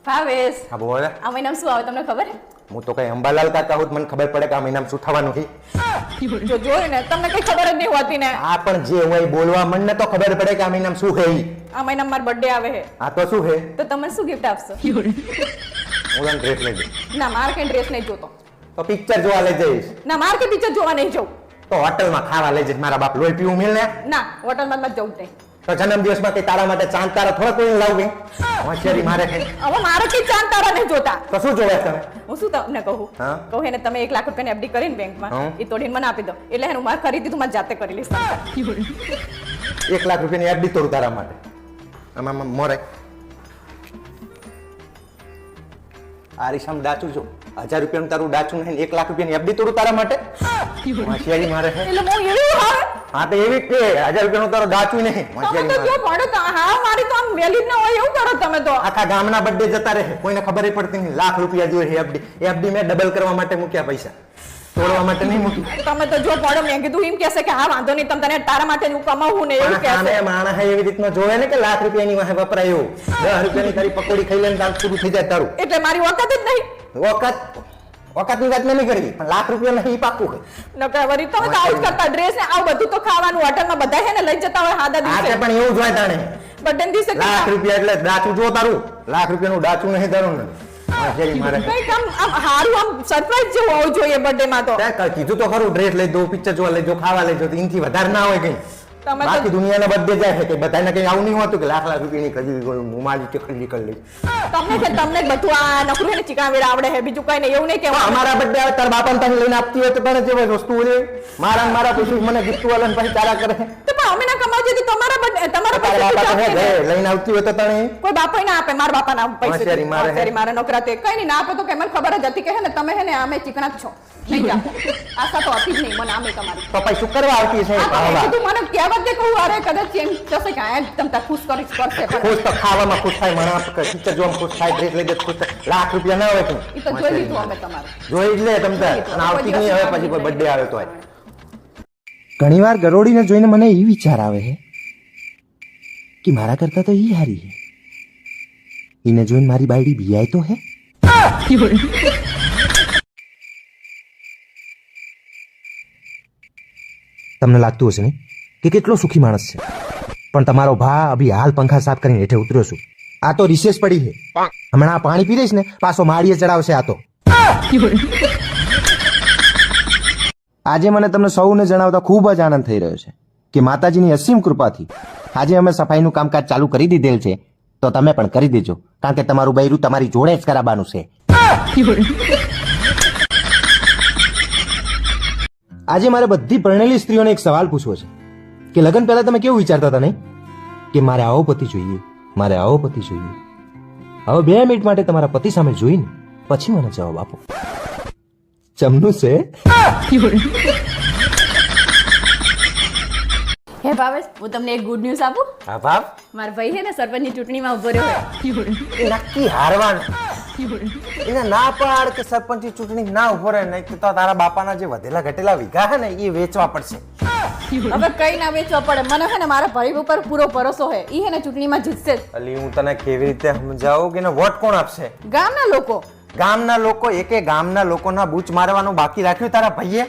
ભાવેશ, હા બોલ. આ મહિનામાં શું આવે તમને ખબર? હું તો કઈ અંબાલાલ કાકા હું મને ખબર પડે કે આ મહિનામાં શું થવાનું છે. જો જોયું ને તમને કઈ ખબર જ નહીં હોતી ને. આ પણ જે હોય બોલવા મને તો ખબર પડે કે આ મહિનામાં શું છે. આ મહિનામાં મારો બર્થડે આવે છે. આ તો શું છે? તો તમે શું ગિફ્ટ આપશો? હું ડ્રેસ લઈ જઈશ. ના મારે કઈ ડ્રેસ નહીં જોતો. તો પિક્ચર જોવા લઈ જઈશ. ના મારે કઈ પિક્ચર જોવા નહીં જવું. તો હોટલમાં ખાવા લઈ જઈશ. મારા બાપ લોહી પીવું મિલ ને. ના હોટલમાં મત જવું નહીં. તો જન્મદિવસમાં કઈ તારા માટે ચાંદ તારા થોડા કોઈ લાવવી હોશિયારી મારે છે. હવે મારે કઈ ચાંદ તારા નહીં જોતા. તો શું જોવે તમે? હું શું તમને કહું? હા? કહું એને તમે 1 લાખ રૂપિયાની એફડી કરીને બેંકમાં એ તોડીને મને આપી દો એટલે હું મારે ખરીદી તું મારે જાતે કરી લઈશ. 1 લાખ રૂપિયાની એફડી તોડું તારા માટે. આમાં મોરે આ રીસામ ડાચું છું. 1000 રૂપિયાનું તારું ડાચું નહીં 1 લાખ રૂપિયાની એફડી તોડું તારા માટે. હોશિયારી મારે છે. એટલે હું એવી હોય હા તો એવી કે 1000 રૂપિયાનું તારો ડાચું નહીં. તમે તો જો પડો તો હા મારી તો આમ વેલિડ ના હોય એવું કરો તમે તો. આખા ગામના બર્થડે જતા રહે કોઈને ખબર પડતી નહીં. લાખ રૂપિયા જોઈએ એફડી. એફડી મેં ડબલ કરવા માટે મૂક્યા પૈસા, તોડવા માટે નહીં મૂકી. તમે તો જો પડો મેં કીધું એમ કહેશે કે હા વાંધો નહીં તમે તને તારા માટે હું કમાવું ને એવું કહેશે. આને માણસ એવી રીતના જોવે ને કે લાખ રૂપિયાની વાહે વપરાય એવું. 10 રૂપિયાની તારી પકોડી ખાઈ લઈને તાર પૂરું થઈ જાય તારું. એટલે મારી વખત જ નહીં. વખતની વાત નહીં કરવી પણ લાખ રૂપિયા નહીં પાકું છે. નકર વરી તમે તો આઉટ કરતા ડ્રેસ ને આવું બધું તો ખાવાનું હોટલમાં બધા છે ને લઈ જતા હોય હાદા આ દિવસે. પણ એવું જ હોય તાણે. બર્થડે દિવસે લાખ રૂપિયા એટલે ડાચું જો તારું. લાખ રૂપિયાનું ડાચું નહીં તારું ને. મારે કઈક આમ હારું આમ સરપ્રાઈઝ જેવું હોવું જોઈએ બર્થડે માં તો. કીધું તો ખરું ડ્રેસ લઈ દો, પિક્ચર જોવા લઈ દો, ખાવા લઈ દો, એનાથી વધારે ના હોય કઈ. તમે તો બાકી દુનિયાના બધે જાય છે કે બધાને કઈ આવું નહીં હોતું કે લાખ રૂપિયાની ખરીદી હું મારી રીતે ખરીદી કરી લઈશ. તમને બધું આ નકરું ને ચીકાવેરા આવડે છે બીજું કઈ નહીં એવું નહીં કેવું. અમારા બર્થડે આવે તાર બાપાને તને લઈને આપતી હોય તો તને જે વસ્તુ હોય મારા પછી મને ગિફ્ટ વાળાને પછી ચાલા કરે. તો પણ અમે ના કમાવજે તો તમારા તારા બાપા લઈને આવતી હોય તો તને કોઈ બાપા ના આપે. મારા બાપા ના પૈસા હોશિયારી મારે. હોશિયારી મારે નોકરા તે કઈ નહીં ના આપે તો કે મને ખબર જ હતી કે હે ને તમે હે ને અમે ચીકણા જ છો નહીં જાઓ. આશા તો હતી જ નહીં મને આમે તમારી. તો પછી શું કરવા આવતી છે? તું મને કહેવત દે કહું અરે કદાચ એમ જશે કે આ તમ તા ખુશ કરીશ કરશે પણ ખુશ તો ખાવામાં ખુશ થાય, મને પિક્ચર જોવામાં ખુશ થાય, ડ્રેસ લઈ દે ખુશ થાય. લાખ રૂપિયા ના હોય તું ઈ તો જોઈ લીધું અમે તમારે. જોઈ જ લે તમ તાર. અને આવતી નહીં હવે પછી કોઈ બર્થડે આવે તો. ઘણીવાર ગરોડીને જોઈને મને એ વિચાર આવે છે કે મારા કરતા તો ઈ હારી છે. એને જોઈને મારી બાયડી બીઆઈ તો હે. તમને લાગતું હશે નહીં કે કેટલો સુખી માણસ છે, પણ તમારો ભા અભી હાલ પંખા સાફ કરીને હેઠે ઉતર્યો છું. આ તો રિસેસ પડી છે. હમણાં આ પાણી પી રહીશ ને પાછો માળીએ ચડાવશે આ તો. આજે મને તમને સૌને જણાવતા ખૂબ જ આનંદ થઈ રહ્યો છે કે માતાજીની અસીમ કૃપાથી આજે અમે સફાઈનું કામકાજ ચાલુ કરી દીધેલ છે. તો તમે પણ કરી દેજો કારણ કે તમારું બૈરું તમારી જોડે જ કરાવવાનું છે. આજે મારે બધી પરણેલી સ્ત્રીઓને એક સવાલ પૂછવો છે કે લગ્ન પહેલા તમે કેવું વિચારતા હતા નહીં કે મારે આવો પતિ જોઈએ, મારે આવો પતિ જોઈએ. હવે 2 મિનિટ માટે તમારા પતિ સામે જોઈને પછી મને જવાબ આપો. ચમનું છે. હે ભાવેશ હું તમને એક ગુડ ન્યૂઝ આપું. હા બાપ મારા ભાઈ છે ને સરપંચની ચૂંટણીમાં ઉભો રહ્યો છે. એ નક્કી હારવાનું. એને ના પાડ કે સરપંચની ચૂંટણી ના ઉભો રહે નહીં તો તારા બાપાના જે વધેલા ઘટેલા વીઘા છે ને એ વેચવા પડશે. હવે કઈ ના વેચવા પડે મને છે ને મારા ભાઈ ઉપર પૂરો ભરોસો છે. ઈ છે ને ચૂંટણીમાં જીતશે જ. અલી હું તને કેવી રીતે સમજાવું કે વોટ કોણ આપશે? ગામના લોકો. ગામના લોકો એકે ગામના લોકોના બૂચ મારવાનું બાકી રાખ્યું તારા ભાઈએ?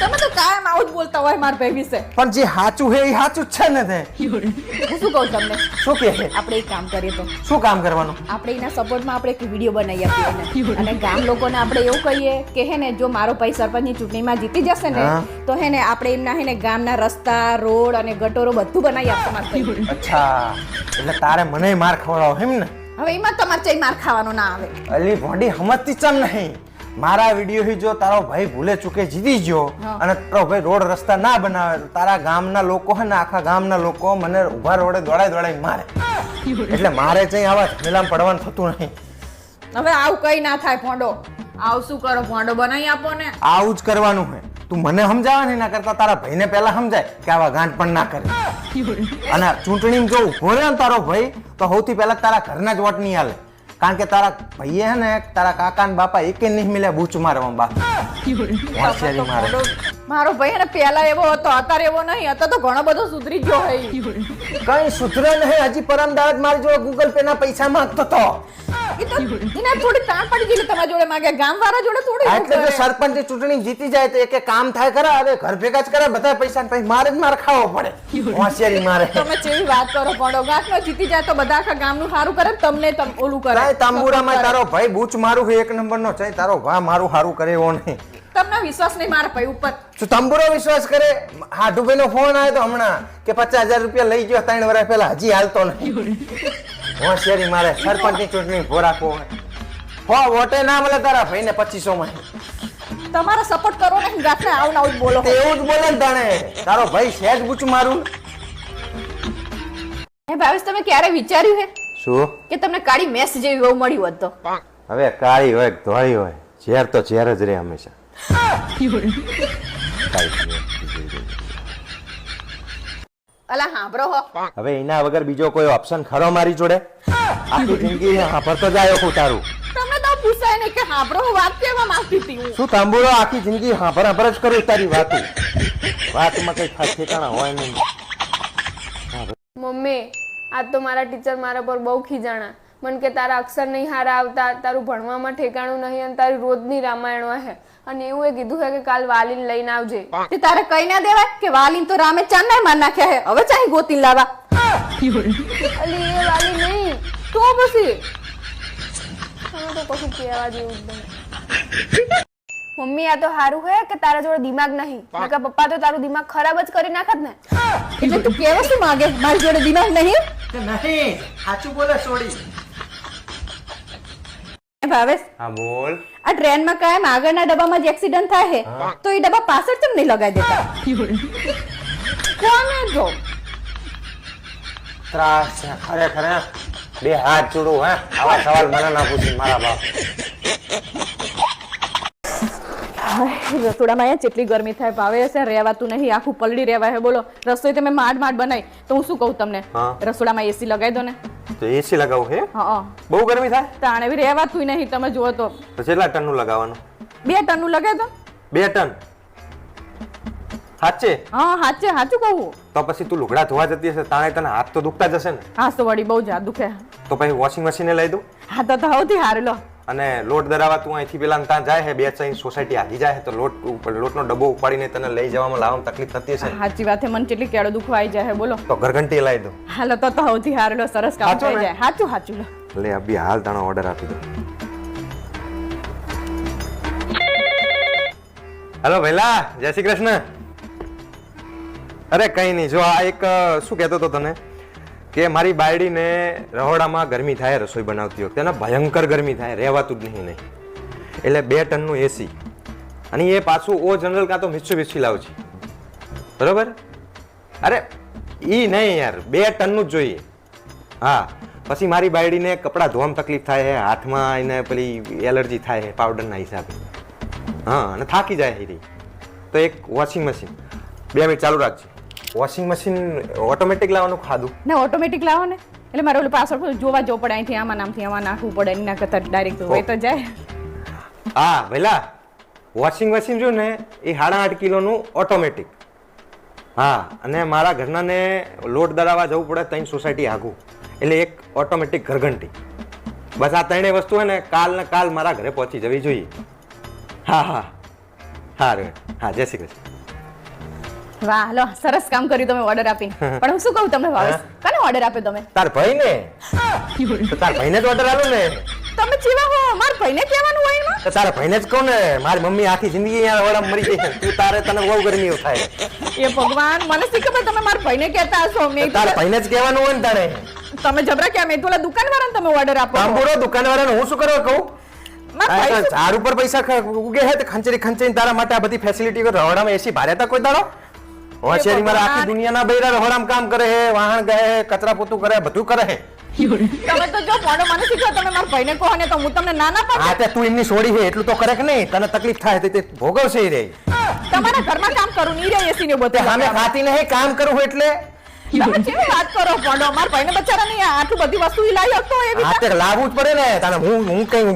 તમે તો કાયમ આવું જ બોલતા હોય મારા ભાઈ વિશે. પણ જે સાચું છે એ સાચું જ છે ને તે. હું શું કહું તમને શું કહે? આપણે એક કામ કરીએ તો. શું કામ કરવાનું? આપણે એના સપોર્ટમાં આપણે એક વિડીયો બનાવી આપીએ અને ગામ લોકોને આપણે એવું કહીએ કે હે ને જો મારો ભાઈ સરપંચની ચૂંટણીમાં જીતી જશે ને તો હે ને આપણે એમના હે ને ગામના રસ્તા, રોડ અને ગટોરો બધું બનાવી આપશે મારા ભાઈ. અચ્છા એટલે તારે મને માર ખવડાવો એમ ને? હવે એમાં તમારે ચઈ માર ખાવાનો ના આવે. અલી ભોંડી સમજતી ચમ નહીં. મારા વિડીયો જો તારો ભાઈ ભૂલે ચૂકે જીતી ગયો અને તારો ભાઈ રોડ રસ્તા ના બનાવે તો તારા ગામના લોકો હે ને આખા ગામના લોકો મને ઉભા રોડે દોડાઈ મારે. એટલે મારે ચઈ આવા ઝમેલામાં પડવાનું થતું નહીં. હવે આવું કઈ ના થાય ભોંડો. આવું શું કરો ભોંડો બનાવી આપો ને. આવું જ કરવાનું છે. તું મને સમજાવે ને એના કરતા તારા ભાઈને પહેલા સમજાય કે આવા ગાંઠ પણ ના કરે. અને ચૂંટણીમાં જો ઉભો રહે ને તારો ભાઈ તો સૌથી પહેલા તારા ઘરના જ વોટ નહીં હાલે. કારણ કે તારા ભાઈએ હે ને તારા કાકા ને બાપા એકે નહીં મિલે બૂચ મારવા બા. હોશિયારી મારે. મારો ભાઈ એને પહેલા એવો હતો અત્યારે એવો નહીં, અત્યારે તો ઘણો બધો સુધરી ગયો હે. કઈ સુધરે નહીં. હજી પરમ દાડ મારી જોડે ગૂગલ પે ના પૈસા માંગતો તો. એ તો એને થોડી તાણ પડી ગઈ તમારા જોડે માગે, ગામવાળા જોડે થોડી એવું એટલે જો કરે. સરપંચની ચૂંટણી જીતી જાય તો એકે કામ થાય ખરા. હવે ઘર ભેગા જ કરે બધા પૈસા ને પછી મારે જ માર ખાવો પડે. હોશિયારી મારે. તમે કેવી વાત કરો પડો, ગાંઠમાં જીતી જાય તો બધા આખા ગામનું સારું કરે, તમને ઓલું કરે. કાંઈ તાંબુરામાં તારો ભાઈ બૂચ મારું છે એક નંબરનો છે. તારો ભા મારું સારું કરે એવો નહીં. તમને વિશ્વાસ નહીં મારા ભાઈ ઉપર. શું તંબુરો વિશ્વાસ કરે? હાડુભાઈ નો ફોન આવ્યો તો હમણાં કે 50,000 રૂપિયા લઈ ગયો 3 વર્ષ પહેલા, હજી હાલતો નહીં. હોશિયારી મારે. સરપંચની ચૂંટણી ભોરાકો હો વોટે ના મળે તારા ભાઈને 2500 માં. તમારે સપોર્ટ કરો ને ગાંઠને આવું ને આવું જ બોલો. તે એવું જ બોલે ને તાણે. તારો ભાઈ સહેજ બૂચ મારું. હે ભાવેશ, તમે ક્યારે વિચાર્યું હે શું કે તમને કાળી મેસ જેવી વહુ મળી હોત તો? હવે કાળી હોય કે ધોળી હોય, ઝેર તો ઝેર જ રહે હંમેશા. અલા હાંભળો હો, હવે એના વગર બીજો કોઈ ઓપ્શન ખરો મારી જોડે? આખી જિંદગી હાંભળતો જાય હું તારું. તમને તો પૂછાય નહીં કે હાંભળો, હું વાત કહેવા માંગતી હતી હું. શું તાંબુરો આખી જિંદગી હાંભળ જ કરું તારી વાતું. વાતમાં કઈ ખાસ ઠેકાણા હોય નહીં. મમ્મી, આજ તો મારા ટીચર મારા પર બહુ ખીજાણા. મને કે તારા અક્ષર નહીં હારા આવતા, તારું ભણવામાં ઠેકાણું નહીં અને તારી રોજની રામાયણો હે. અને એવું એ કીધું છે કે કાલ વાલીને લઈને આવજે. તે તારે કઈ ના દેવાય કે વાલીન તો રામે ચાંદના માર નાખ્યા હે, હવે ચાહી ગોતી લાવા. અલી એ વાલી નહીં તો પછી તમે તો કશું કહેવા જેવું જ નહીં. મમ્મી, આ તો સારું હે કે તારા જોડે દિમાગ નહીં, નકર પપ્પા તો તારું દિમાગ ખરાબ જ કરી નાખત ને. એટલે તું કેવા શું માંગે? મારી જોડે દિમાગ નહીં? નહીં, સાચું બોલે છોડી. ભાવેશ, હા બોલ. આ ટ્રેનમાં કાયમ આગળના ડબ્બામાં જ એક્સિડન્ટ થાય હે, તો એ ડબ્બા પાછળ કેમ નહીં લગાવી દેતા? કોને જો ત્રાસ છે ખરેખર. બે હાથ જોડું. હે આવા સવાલ મને ના પૂછી મારા બાપ. રસોડામાં અહીંયા જેટલી ગરમી થાય ભાવે છે, રહેવાતું નહીં, આખું પલડી રહેવા હે. બોલો, રસોઈ તમે માંડ બનાવી તો હું શું કહું તમને? હા. રસોડામાં એસી લગાવી દો ને. તો એસી લગાવું હે? હા, બહુ ગરમી થાય તાણે બી રહેવાતું નહીં. તમે જુઓ તો તો કેટલા ટનનું લગાવવાનું? 2 ટનનું લગાવી દો. 2 ટન? સાચે? હા, સાચું કહું. તો પછી તું લુગડા ધોવા જતી હશે તાણે તને હાથ તો દુખતા જશે ને? હા, તો વળી બહુ જ હાથ દુખે. તો પછી વોશિંગ મશીને લઈ દઉં. હા, તો સૌથી સારું લો. અને લોટ દરાવા તું અહીંથી પેલા ત્યાં જાય છે 2-3 સોસાયટી આગી જાય તો લોટનો ડબ્બો ઉપાડીને તને લઈ જવામાં લાવવામાં તકલીફ થતી હશે. સાચી વાત છે, મને કેટલી કેળો દુખવા આવી જાય બોલો. તો ઘરઘંટી લાવી દઉં. હાલો, તો સૌથી સારું લો. સરસ કામ સાચું થઈ ને? જાય. સાચું લો. લે અભી હાલ તાણો ઓર્ડર આપી દો. હેલો ભૈલા, જય શ્રી કૃષ્ણ. અરે કઈ નહીં, જો આ એક શું કહેતો હતો તને કે મારી બાયડીને રહોડામાં ગરમી થાય રસોઈ બનાવતી વખતે, એને ભયંકર ગરમી થાય, રહેવાતું જ નહીં. એટલે 2 ટનનું એસી, અને એ પાછું ઓ જનરલ કાં તો મિત્સુબિશી લાવું છે, બરોબર? અરે ઈ નહીં યાર, 2 ટનનું જ જોઈએ. હા, પછી મારી બાયડીને કપડાં ધોવામાં તકલીફ થાય છે, હાથમાં એને પેલી એલર્જી થાય છે પાવડરના હિસાબે. હા, અને થાકી જાય હીરી. તો એક વોશિંગ મશીન. 2 મિનિટ ચાલુ રાખજો. વોશિંગ મશીન ઓટોમેટિક લાવવાનું ખાધું ને ઓટોમેટિક લાવો ને, એટલે મારે ઓલું પાછળ જોવા જવું પડે, અહીંથી આમાં નામથી આમાં નાખવું પડે, એના કરતા ડાયરેક્ટ હોય તો જાય. હા ભઈલા, વોશિંગ મશીન જો ને એ 8.5 કિલોનું ઓટોમેટિક. હા, અને મારા ઘરનાને લોટ દળાવવા જવું પડે 3 સોસાયટી આગું, એટલે એક ઓટોમેટિક ઘરઘંટી. બસ આ 3 વસ્તુ હોય ને કાલ મારા ઘરે પહોંચી જવી જોઈએ. હા, હા, જય શ્રી કૃષ્ણ. વાહ, લો સરસ કામ કર્યું તમે ઓર્ડર આપીને. પણ હું શું કહું તમને ભાવેશ, કને ઓર્ડર આપ્યો તમે? તાર ભાઈને. તો તાર ભાઈને જ ઓર્ડર આલો ને. તમે જેવા હો, મારા ભાઈને કહેવાનું હોય એમાં. તો તારા ભાઈને જ કહું ને, મારી મમ્મી આખી જિંદગી અહીંયા ઓરડામાં મરી ગઈ છે, તું તને બહુ ગરમી થાય. એ ભગવાન, મને શી ખબર તમે મારા ભાઈને કહેતા હશો. મેં તારા ભાઈને જ કહેવાનું હોય ને તારે. તમે જબરા કે મેં તો ઓલા દુકાનવાળાને તમે ઓર્ડર આપો. તાંબુરો દુકાનવાળાને હું શું કરવા કહું? મારા ભાઈ શું- ઝાડ ઉપર પૈસા ઉગે છે તો ખંચરી તારા માટે આ બધી ફેસિલિટી રહોડામાં એસી ભારે હતા કોઈ દાડો? હોશિયારી મારા આખી દુનિયાના બૈરા રહોડામાં કામ કરે છે, વાહણ ગયે, કચરા પોતું કરે, બધું કરે છે. તમે તો જો પોડો મને શીખો, તમે મારા ભાઈને કહો ને તો હું તમને ના પાડું. હા, તે તું એમની છોડી છે એટલું તો કરે કે નહીં? તને તકલીફ થાય તો તે ભોગવશે ઈ રે. તમારા ઘરમાં કામ કરું ની રે એસી ને તે બધું. સામે ખાતી નહીં, કામ કરું એટલે. તમે કેવી વાત કરો પોડો? મારા ભાઈને બચારા નહીં આટલું બધી વસ્તુ ઈ લાવી શકતો એવી. હા, તે લાવવું જ પડે ને તને.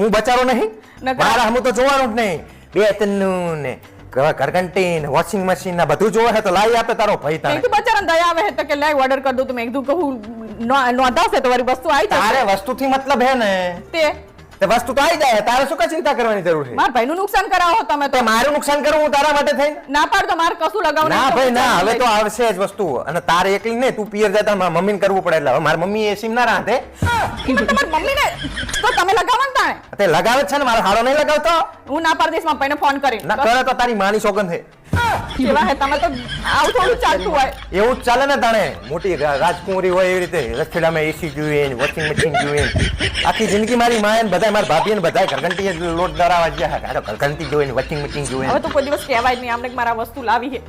હું બચારો નહીં, નકર- મારા હમું તો જોવાનું જ નહીં. 2 ટનનું ને ઘરઘંટી ને વોશિંગ મશીન ને બધું જોવે છે તો લાવી આપે તારો ભાઈ મેં તારે કીધું બચારા દયા આવે છે તો કે લાઈ ઓર્ડર કરી દઉં તો મેં કીધું કહું નોંધાવશે તો વારી વસ્તુ આવી જશે તારે વસ્તુથી મતલબ હે ને તે વસ્તુ તો આવી જાય તારે શું કા ચિંતા કરવાની જરૂર છે મારા ભાઈનું નુકસાન કરાવો તમે તો તો મારું નુકસાન કરવું હું તારા માટે થઈને ના પાડતો મારે કશું લગાવવું ના નહીં. ભાઈ ના હવે તો આવશે જ વસ્તુ અને તારે એકલી નહીં તું પિયર જાય તારા મમ્મીને કરવું પડે એટલે હવે મારી મમ્મી એસી ના રાંધે પણ તમારી મમ્મીને તો તમે લગાવો ને તાણે તે લગાવે જ છે ને મારો હાડો નહીં લગાવતો હું ના પાડી દઈશ મારા ભાઈને ફોન કરી ના કરે તો તારી માની સોગંદ છે કેવા હે તમે તો આવું થોડું ચાલતું હોય એવું જ ચાલે ને તાણે મોટી રાજકુંવરી હોય એવી રીતે રખેડામાં એસી જોઈએ ને વોશિંગ મશીન જોઈએ આખી જિંદગી મારી માએ ને બધા મારા ભાભી ને બધા ઘરઘંટી લોટ દરાવા ગયા ઘરઘંટી જોઈએ ને વોશિંગ મશીન જોઈએ હવે તો કોઈ દિવસ કહેવાય જ નહીં આમને કે મારા વસ્તુ લાવી છે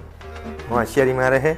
હોશિયારી મારે છે